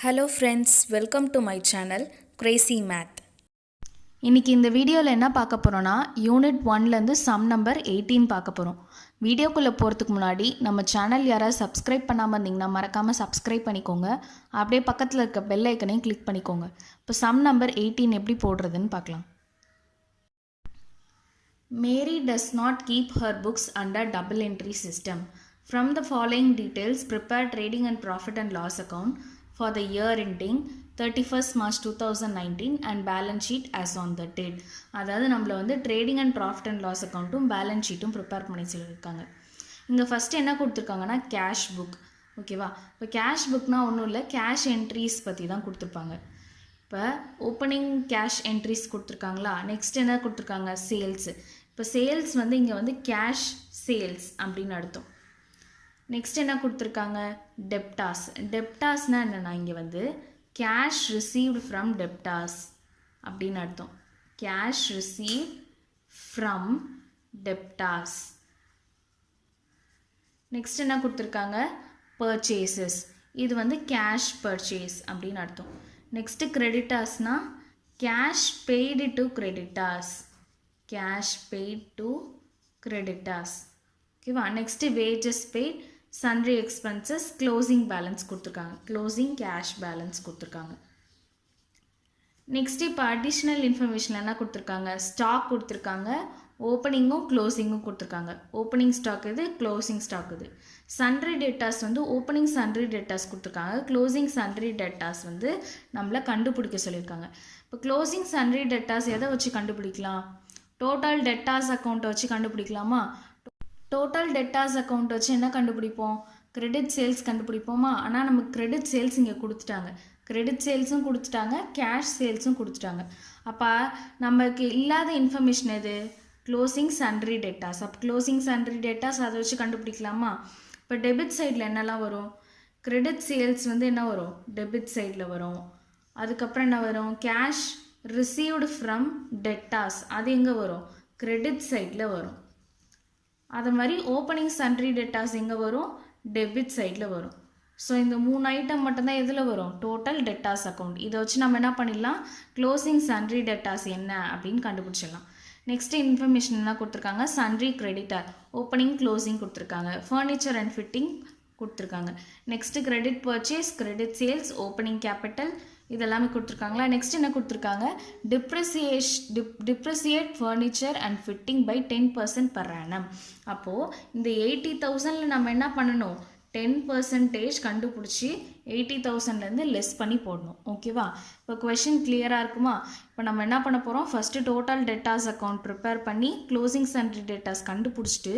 Hello friends, welcome to my channel Crazy Math. இன்றைக்கி இந்த வீடியோவில் என்ன பார்க்க போகிறோன்னா யூனிட் 1லேருந்து சம் நம்பர் 18 பார்க்க போகிறோம். வீடியோக்குள்ளே போகிறதுக்கு முன்னாடி நம்ம சேனல் யாராவது சப்ஸ்கிரைப் பண்ணாமல் இருந்தீங்கன்னா மறக்காமல் சப்ஸ்கிரைப் பண்ணிக்கோங்க. அப்படியே பக்கத்தில் இருக்க பெல் ஐக்கனையும் கிளிக் பண்ணிக்கோங்க. இப்போ சம் நம்பர் 18 எப்படி போடுறதுன்னு பார்க்கலாம். Mary does not keep her books under double entry system. From the following details, prepare trading and profit and loss account for the year ending 31st March 2019 and balance sheet as on the date. அதாவது நம்மள வந்து trading and profit and loss அக்கௌண்ட்டும் balance ஷீட்டும் prepare பண்ணி சொல்லியிருக்காங்க. இங்கே first என்ன கொடுத்துருக்காங்கன்னா கேஷ் புக். ஓகேவா, இப்போ கேஷ் புக்னால் ஒன்றும் இல்லை, கேஷ் என்ட்ரிஸ் பற்றி தான் கொடுத்துருப்பாங்க. இப்போ ஓப்பனிங் கேஷ் என்ட்ரிஸ் கொடுத்துருக்காங்களா, நெக்ஸ்ட் என்ன கொடுத்துருக்காங்க சேல்ஸு. இப்போ சேல்ஸ் வந்து இங்கே வந்து கேஷ் சேல்ஸ் அப்படின்னு அர்த்தம். நெக்ஸ்ட் என்ன கொடுத்துருக்காங்க டெப்டாஸ். டெப்டாஸ்னால் என்னென்னா இங்கே வந்து கேஷ் ரிசீவ்டு ஃப்ரம் டெப்டாஸ் அப்படின்னு அர்த்தம். Cash receive from debtors. Next என்ன கொடுத்துருக்காங்க பர்ச்சேசஸ். இது வந்து கேஷ் பர்ச்சேஸ் அப்படின்னு அர்த்தம். நெக்ஸ்ட்டு கிரெடிட்டாஸ்னால் cash paid to creditors. Cash paid to creditors. ஓகேவா, next wages paid, sundry expenses, closing balance கொடுத்துருக்காங்க. க்ளோசிங் கேஷ் பேலன்ஸ் கொடுத்துருக்காங்க. நெக்ஸ்ட் இப்போ அடிஷ்னல் இன்ஃபர்மேஷன் என்ன கொடுத்துருக்காங்க, ஸ்டாக் கொடுத்துருக்காங்க, ஓப்பனிங்கும் க்ளோசிங்கும் கொடுத்துருக்காங்க. ஓப்பனிங் ஸ்டாக் இது, க்ளோசிங் ஸ்டாக் இது. சன்ட்ரி டேட்டாஸ் வந்து ஓப்பனிங் சன்ட்ரி டேட்டாஸ் கொடுத்துருக்காங்க, க்ளோசிங் சன்ட்ரி டேட்டாஸ் வந்து நம்மளை கண்டுபிடிக்க சொல்லியிருக்காங்க. இப்போ க்ளோசிங் சன்ட்ரி டேட்டாஸ் எதை வச்சு கண்டுபிடிக்கலாம், டோட்டல் டெட்டாஸ் அக்கௌண்ட்டை வச்சு கண்டுபிடிக்கலாமா. டோட்டல் டெட்டாஸ் அக்கௌண்ட் வச்சு என்ன கண்டுபிடிப்போம், கிரெடிட் சேல்ஸ் கண்டுபிடிப்போமா. ஆனால் நமக்கு கிரெடிட் சேல்ஸ் இங்கே கொடுத்துட்டாங்க, கிரெடிட் சேல்ஸும் கொடுத்துட்டாங்க, கேஷ் சேல்ஸும் கொடுத்துட்டாங்க. அப்போ நமக்கு இல்லாத இன்ஃபர்மேஷன் எது, க்ளோசிங் சன்ட்ரி டெட்டாஸ். அப்போ க்ளோசிங் சன்ட்ரி டெட்டாஸ் அதை வச்சு கண்டுபிடிக்கலாமா. இப்போ டெபிட் சைடில் என்னெல்லாம் வரும், கிரெடிட் சேல்ஸ் வந்து என்ன வரும் டெபிட் சைடில் வரும். அதுக்கப்புறம் என்ன வரும், கேஷ் ரிசீவ்டு ஃப்ரம் டெட்டாஸ், அது எங்கே வரும் கிரெடிட் சைடில் வரும். அது மாதிரி ஓப்பனிங் சன்ட்ரி டெட்டாஸ் எங்கே வரும், டெபிட் சைடில் வரும். ஸோ இந்த 3 ஐட்டம் மட்டும்தான் எதில் வரும், டோட்டல் டெட்டாஸ் அக்கௌண்ட். இதை வச்சு நம்ம என்ன பண்ணிடலாம், க்ளோசிங் சன்ட்ரி டெட்டாஸ் என்ன அப்படின்னு கண்டுபிடிச்சிடலாம். நெக்ஸ்ட் இன்ஃபர்மேஷன் என்ன கொடுத்துருக்காங்க, சன்ட்ரி கிரெடிட்டர், ஓப்பனிங் க்ளோசிங் கொடுத்துருக்காங்க, ஃபர்னிச்சர் அண்ட் ஃபிட்டிங் கொடுத்துருக்காங்க. Next credit purchase, credit sales, opening capital இதெல்லாமே கொடுத்துருக்காங்களா. நெக்ஸ்ட் என்ன கொடுத்துருக்காங்க, depreciate furniture and fitting by 10% per annum. அப்போது இந்த 80,000 நம்ம என்ன பண்ணணும், 10% கண்டுபிடிச்சி 80,000லேருந்து லெஸ் பண்ணி போடணும். ஓகேவா, இப்போ கொஷின் கிளியராக இருக்குமா. இப்போ நம்ம என்ன பண்ண போகிறோம், first total debtors account prepare பண்ணி க்ளோசிங் சன்ட்ரி டெட்டாஸ் கண்டுபிடிச்சிட்டு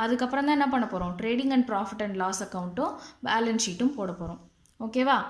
அதுக்கப்புறம் தான் என்ன பண்ண போகிறோம், trading and profit and loss அக்கௌண்ட்டும் பேலன்ஸ் ஷீட்டும் போட போகிறோம். ஓகேவா,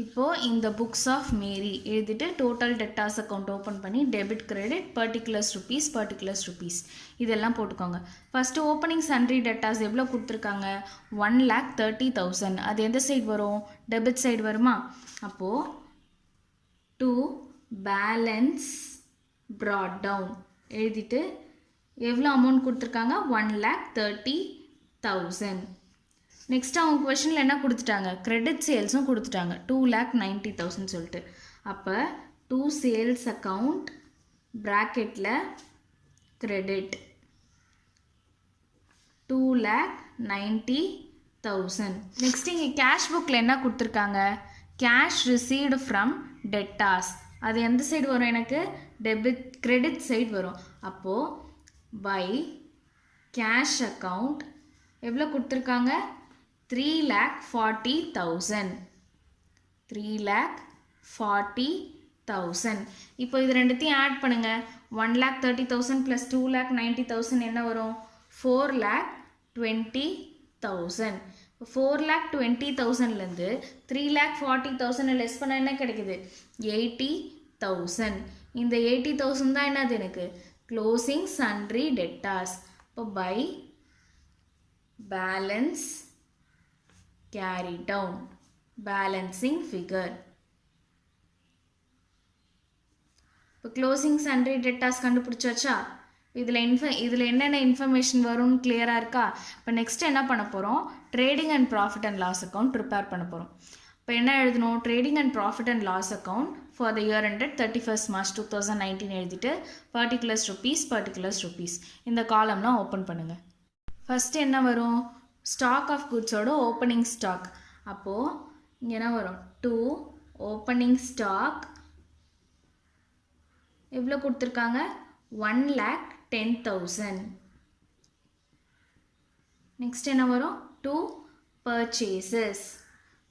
இப்போது இந்த புக்ஸ் ஆஃப் மேரி எழுதிட்டு டோட்டல் டெட்டாஸ் அக்கௌண்ட் ஓப்பன் பண்ணி டெபிட் கிரெடிட் பர்டிகுலர்ஸ் ருபீஸ் இதெல்லாம் போட்டுக்கோங்க. ஃபஸ்ட்டு ஓப்பனிங் சன்ட்ரி டெட்டாஸ் எவ்வளோ கொடுத்துருக்காங்க, 1,30,000. அது எந்த சைடு வரும், டெபிட் சைடு வருமா. அப்போது டு பேலன்ஸ் ப்ராட் டவுன் எழுதிட்டு எவ்வளோ அமௌண்ட் கொடுத்துருக்காங்க, 1,30,000. நெக்ஸ்ட் அவங்க கொஷனில் என்ன கொடுத்துட்டாங்க, கிரெடிட் சேல்ஸும் கொடுத்துட்டாங்க 2,90,000 சொல்லிட்டு. அப்போ டூ சேல்ஸ் அக்கௌண்ட் ப்ராக்கெட்டில் கிரெடிட் 2,90,000. நெக்ஸ்ட் இங்கே கேஷ் புக்கில் என்ன கொடுத்துருக்காங்க, கேஷ் ரிசீவ்டு ஃப்ரம் டெட்டாஸ். அது எந்த சைடு வரும், எனக்கு டெபிட் கிரெடிட் சைடு வரும். அப்போது பை கேஷ் அக்கௌண்ட் எவ்வளோ கொடுத்துருக்காங்க, 3,40,000. 3,40,000. இப்போ இது ரெண்டுத்தையும் ஆட் பண்ணுங்கள், 1,30,000 + 2,90,000 என்ன வரும், 4,20,000. இப்போ 4,20,000லேருந்து 3,40,000 லெஸ் பண்ண என்ன கிடைக்குது, 80,000. இந்த 80,000 தான் என்னது எனக்கு க்ளோசிங் சன்ட்ரி டெட்டாஸ். இப்போ by balance carry down, balancing figure. இப்போ க்ளோசிங் சன்ட்ரி டெட்டாஸ் கண்டுபிடிச்சாச்சா. இதில் என்னென்ன இன்ஃபர்மேஷன் வரும்னு கிளியராக இருக்கா. இப்போ நெக்ஸ்ட் என்ன பண்ண போகிறோம், trading and profit and loss account prepare பண்ண போகிறோம். இப்போ என்ன எழுதணும்? Trading and profit and loss account for the year ended 31st March 2019 எழுதிட்டு particulars rupees இந்த காலம்லாம் ஓப்பன் பண்ணுங்கள். ஃபஸ்ட்டு என்ன வரும்? ஸ்டாக் ஆஃப் குட்ஸோட ஓப்பனிங் ஸ்டாக். அப்போது இங்கே என்ன வரும்? 2 ஓப்பனிங் ஸ்டாக் எவ்வளோ கொடுத்துருக்காங்க? 1,10,000. நெக்ஸ்ட் என்ன வரும்? 2 பர்ச்சேசஸ்.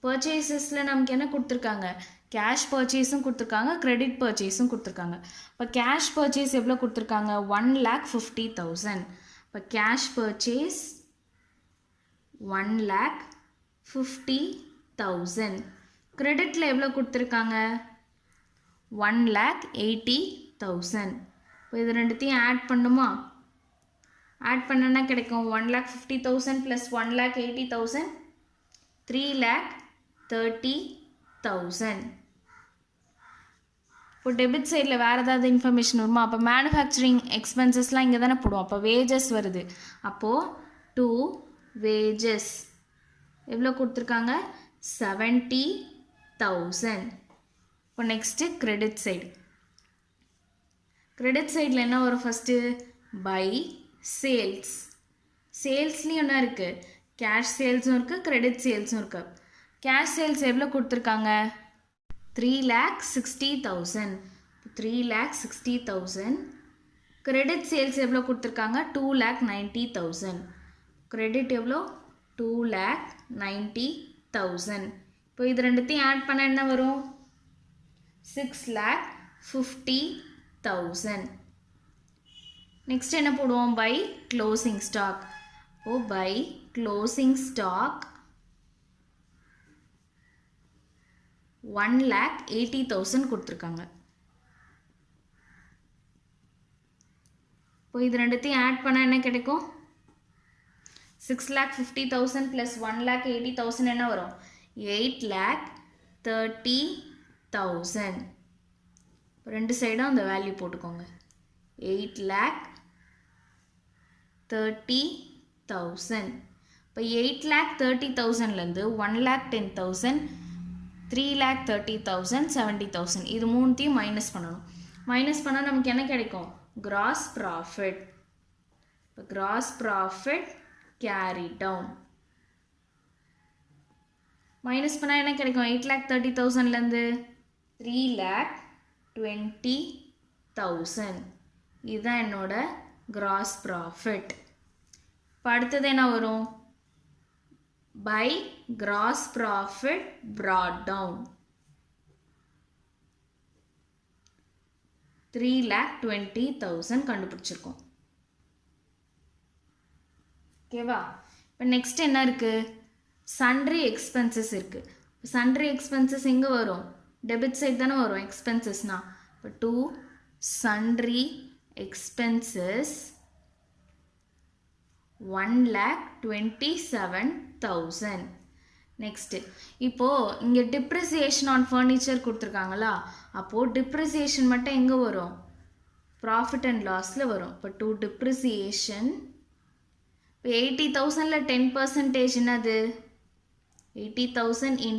பர்ச்சேசஸில் நமக்கு என்ன கொடுத்துருக்காங்க? கேஷ் பர்ச்சேஸும் கொடுத்துருக்காங்க, கிரெடிட் பர்ச்சேஸும் கொடுத்துருக்காங்க. இப்போ கேஷ் பர்ச்சேஸ் எவ்வளோ கொடுத்துருக்காங்க? 1,50,000. இப்போ கேஷ் பர்ச்சேஸ் 1,50,000. கிரெடிட்டில் எவ்வளோ கொடுத்துருக்காங்க? 1,80,000. இப்போ இது ரெண்டுத்தையும் ஆட் பண்ணுமா? ஆட் பண்ணனா கிடைக்கும் 1,50,000 + 1,80,000 3,30,000. இப்போ டெபிட் சைடில் வேறு ஏதாவது இன்ஃபர்மேஷன் வருமா? அப்போ மேனுஃபேக்சரிங் எக்ஸ்பென்சஸ்லாம் இங்கே தானே போடுவோம். அப்போ வேஜஸ் வருது. அப்போது 2 வேஜஸ் எவ்வளோ கொடுத்துருக்காங்க? 70,000. இப்போ நெக்ஸ்ட்டு கிரெடிட் சைடு. கிரெடிட் சைடில் என்ன வரும்? First by sales. சேல்ஸ்லேயும் என்ன இருக்குது? கேஷ் சேல்ஸும் இருக்குது, கிரெடிட் சேல்ஸும் இருக்குது. கேஷ் சேல்ஸ் எவ்வளோ கொடுத்துருக்காங்க? 3,60,000. 3,60,000. கிரெடிட் சேல்ஸ் எவ்வளோ கொடுத்துருக்காங்க? 2,90,000. கிரெடிட் எவ்வளோ? 2,90,000. இப்போ இது ரெண்டுத்தையும் ஆட் பண்ண என்ன வரும்? 6,50,000. நெக்ஸ்ட் என்ன போடுவோம்? By closing stock. Oh by closing stock 1,80,000 கொடுத்துருக்காங்க. இப்போ இது ரெண்டுத்தையும் ஆட் பண்ணால் என்ன கிடைக்கும்? 6,50,000 + 1,80,000 என்ன வரும்? 8,30,000. ரெண்டு சைடும் அந்த வேல்யூ போட்டுக்கோங்க. 8,30,000. இப்போ 8,30,000லேருந்து 1,10,000, 3,30,000, 70,000 இது மூணுத்தையும் மைனஸ் பண்ணணும். மைனஸ் பண்ணால் நமக்கு என்ன கிடைக்கும்? Gross profit. இப்போ gross profit carry down. Minus பண்ணால் என்ன கிடைக்கும்? 8,30,000லேருந்து 3,20,000. இதுதான் என்னோட கிராஸ் ப்ராஃபிட். இப்போ அடுத்தது என்ன வரும்? By gross profit brought down 3,20,000 கண்டுபிடிச்சிருக்கோம். ஓகேவா? இப்போ நெக்ஸ்ட் என்ன இருக்குது? சன்ட்ரி எக்ஸ்பென்சஸ் இருக்குது. இப்போ சன்ட்ரி எக்ஸ்பென்சஸ் எங்கே வரும்? டெபிட் சைட் தானே வரும் எக்ஸ்பென்சஸ்னால். இப்போ 2 சன்ட்ரி எக்ஸ்பென்சஸ் 1,27,000. நெக்ஸ்ட்டு இப்போது இங்கே டிப்ரிசியேஷன் ஆன் ஃபர்னிச்சர் கொடுத்துருக்காங்களா? அப்போது டிப்ரிசியேஷன் மட்டும் எங்கே வரும்? ப்ராஃபிட் அண்ட் லாஸில் வரும். இப்போ 2 டிப்ரிசியேஷன். இப்போ 80,000ல் 10% என்னது? 80,000 ×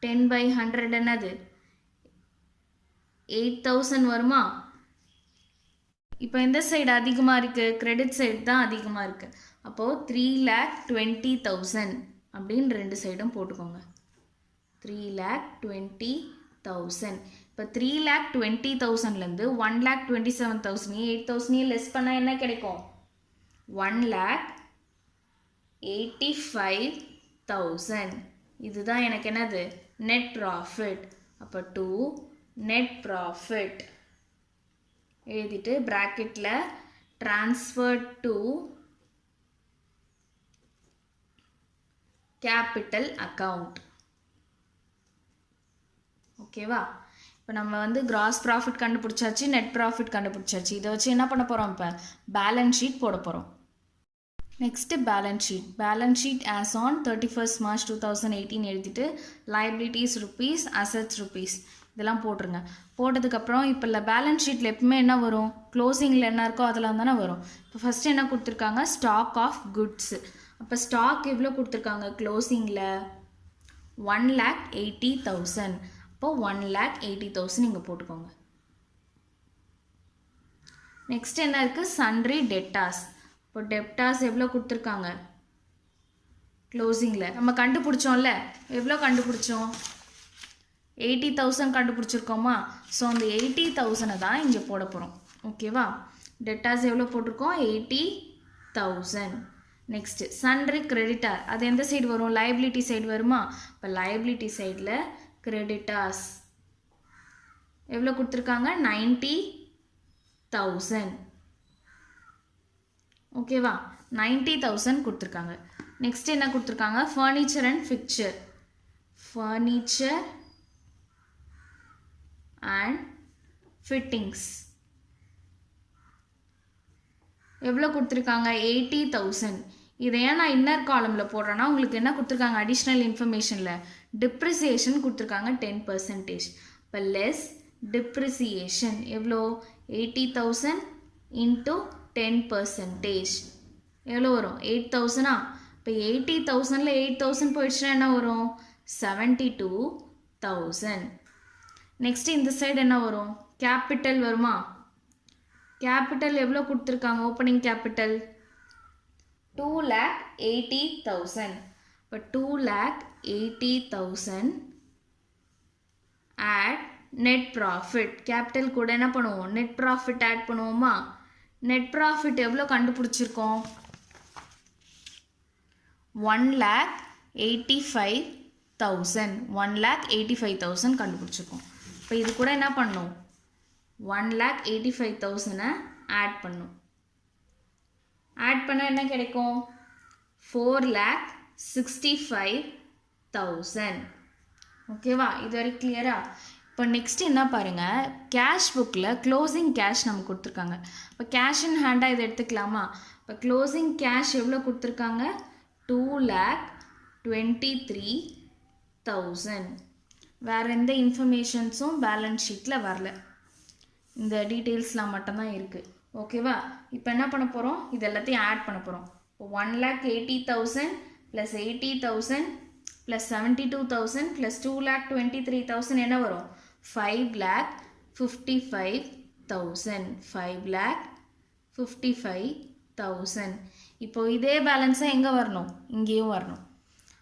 10/100 என்னது? 8,000 வருமா? இப்போ எந்த சைடு அதிகமாக இருக்குது? கிரெடிட் சைடு தான் அதிகமாக இருக்குது. அப்போது 3,20,000 அப்படின்னு ரெண்டு சைடும் போட்டுக்கோங்க. 3,20,000. இப்போ 3,20,000லேருந்து 1,27,000 8,000 லெஸ் பண்ணால் என்ன கிடைக்கும்? 1,85,000. இதுதான் எனக்கு என்னது? Net profit. அப்போ 2 நெட் ப்ராஃபிட் எழுதிட்டு ப்ராக்கெட்டில் ட்ரான்ஸ்ஃபர் டு கேபிட்டல் அக்கவுண்ட். ஓகேவா? இப்போ நம்ம வந்து கிராஸ் ப்ராஃபிட் கண்டுபிடிச்சாச்சு, நெட் ப்ராஃபிட் கண்டுபிடிச்சாச்சு. இதை வச்சு என்ன பண்ண போகிறோம்? இப்போ பேலன்ஸ் ஷீட் போட போகிறோம். Next balance sheet. Balance sheet as on 31st March 2018 எழுதிட்டு லைபிலிட்டிஸ் ருப்பீஸ், அசட்ஸ் ருப்பீஸ் இதெல்லாம் போட்டுருங்க. போட்டதுக்கப்புறம் இப்போ இல்லை பேலன்ஸ் ஷீட்டில் எப்பவுமே என்ன வரும்? க்ளோசிங்கில் என்ன இருக்கோ அதெல்லாம் தானே வரும். இப்போ ஃபஸ்ட்டு என்ன கொடுத்துருக்காங்க? Stock of goods. அப்போ ஸ்டாக் எவ்வளோ கொடுத்துருக்காங்க? க்ளோசிங்கில் 1,80,000. அப்போ 1,80,000 இங்கே போட்டுக்கோங்க. நெக்ஸ்ட் என்ன இருக்குது? Sundry debtors. இப்போ டெப்டாஸ் எவ்வளோ கொடுத்துருக்காங்க? க்ளோசிங்கில் நம்ம கண்டுபிடிச்சோம்ல, எவ்வளோ கண்டுபிடிச்சோம்? 80,000 கண்டுபிடிச்சிருக்கோமா? ஸோ அந்த 80,000 தான் இங்கே போட போகிறோம். ஓகேவா? டெட்டாஸ் எவ்வளோ போட்டிருக்கோம்? 80,000. நெக்ஸ்ட்டு சன்ட்ரி கிரெடிட்டார், அது எந்த சைடு வரும்? லைபிலிட்டி சைடு வருமா? இப்போ லைபிலிட்டி சைடில் கிரெடிட்டாஸ் எவ்வளோ கொடுத்துருக்காங்க? 90,000. ஓகேவா? 90,000 கொடுத்துருக்காங்க. நெக்ஸ்ட் என்ன கொடுத்துருக்காங்க? Furniture and fixture. Furniture and fittings எவ்வளோ கொடுத்துருக்காங்க? 80,000. இதை ஏன் நான் இன்னர் காலமில் போடுறேன்னா உங்களுக்கு என்ன கொடுத்துருக்காங்க? அடிஷ்னல் இன்ஃபர்மேஷனில் டிப்ரிசியேஷன் கொடுத்துருக்காங்க 10%. இப்போ லெஸ் டிப்ரிசியேஷன் எவ்வளோ? 80,000 இன்ட்டு 10% எவ்வளோ வரும்? 8,000. இப்போ 80,000ல் 8,000 போயிடுச்சுன்னா என்ன வரும்? 72,000. நெக்ஸ்ட் இந்த சைடு என்ன வரும்? கேபிட்டல் வருமா? கேபிட்டல் எவ்வளோ கொடுத்துருக்காங்க? Opening capital 2,80,000. இப்போ 2,80,000 ஆட் நெட் ப்ராஃபிட். கேபிட்டல் கூட என்ன பண்ணுவோம்? நெட் ப்ராஃபிட் ஆட் பண்ணுவோமா? நெட் ப்ராஃபிட் எவ்வளோ கண்டுபிடிச்சிருக்கோம்? 1,85,000. 1,85,000 கண்டுபிடிச்சிருக்கோம். இப்போ இது கூட என்ன பண்ணணும்? 1,85,000 ஆட் பண்ணும். ஆட் பண்ண என்ன கிடைக்கும்? 4,65,000. ஓகேவா? இது வரைக்கும் கிளியரா? இப்போ நெக்ஸ்ட் என்ன பாருங்கள், கேஷ் புக்கில் க்ளோசிங் கேஷ் நமக்கு கொடுத்துருக்காங்க. இப்போ கேஷ் இன் ஹேண்டாக இதை எடுத்துக்கலாமா? இப்போ க்ளோசிங் கேஷ் எவ்வளோ கொடுத்துருக்காங்க? 2,23,000. வேறு எந்த இன்ஃபர்மேஷன்ஸும் பேலன்ஸ் ஷீட்டில் வரல. இந்த டீட்டெயில்ஸ்லாம் மட்டும்தான் இருக்குது. ஓகேவா? இப்போ என்ன பண்ண போகிறோம்? இது எல்லாத்தையும் ஆட் பண்ண போகிறோம். இப்போ 1,80,000 ப்ளஸ் 80,000 ப்ளஸ் 72,000 ப்ளஸ் 2,23,000 என்ன வரும்? 5,55,000. 5,55,000. இப்போ இதே பேலன்ஸாக எங்கே வரணும்? இங்கேயும் வரணும்.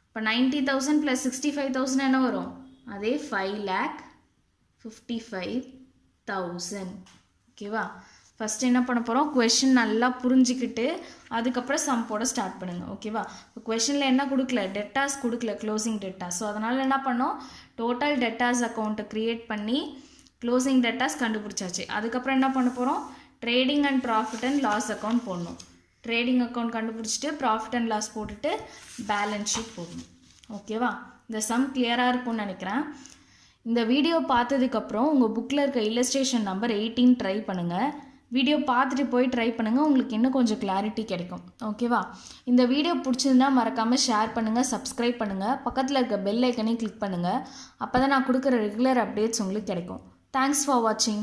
இப்போ 90,000 ப்ளஸ் 65,000 என்ன வரும்? அதே 5,55,000. ஓகேவா? ஃபஸ்ட் என்ன பண்ண போகிறோம்? கொஷின் நல்லா புரிஞ்சிக்கிட்டு அதுக்கப்புறம் சம் போட ஸ்டார்ட் பண்ணுங்கள். ஓகேவா? இப்போ கொஷனில் என்ன கொடுக்கல? டெட்டாஸ் கொடுக்கல, க்ளோசிங் டெட்டாஸ். ஸோ அதனால் என்ன பண்ணோம்? டோட்டல் டெட்டாஸ் அக்கௌண்ட்டை க்ரியேட் பண்ணி க்ளோசிங் டெட்டாஸ் கண்டுபிடிச்சாச்சு. அதுக்கப்புறம் என்ன பண்ண போகிறோம்? Trading and profit and loss account போடணும். ட்ரேடிங் அக்கௌண்ட் கண்டுபிடிச்சிட்டு ப்ராஃபிட் அண்ட் லாஸ் போட்டுட்டு பேலன்ஸ் ஷீட் போடணும். ஓகேவா? இந்த சம் கிளியராக இருக்கும்னு நினைக்கிறேன். இந்த வீடியோ பார்த்ததுக்கப்புறம் உங்கள் புக்கில் இருக்க இல்லஸ்ட்ரேஷன் நம்பர் 18 ட்ரை பண்ணுங்கள். வீடியோ பார்த்துட்டு போய் ட்ரை பண்ணுங்கள், உங்களுக்கு இன்னும் கொஞ்சம் கிளாரிட்டி கிடைக்கும். ஓகேவா? இந்த வீடியோ பிடிச்சிருந்தா மறக்காமல் ஷேர் பண்ணுங்கள், சப்ஸ்கிரைப் பண்ணுங்கள், பக்கத்தில் இருக்க பெல் ஐக்கனையும் கிளிக் பண்ணுங்கள். அப்போ தான் நான் கொடுக்குற ரெகுலர் அப்டேட்ஸ் உங்களுக்கு கிடைக்கும். தேங்க்ஸ் ஃபார் வாட்சிங்.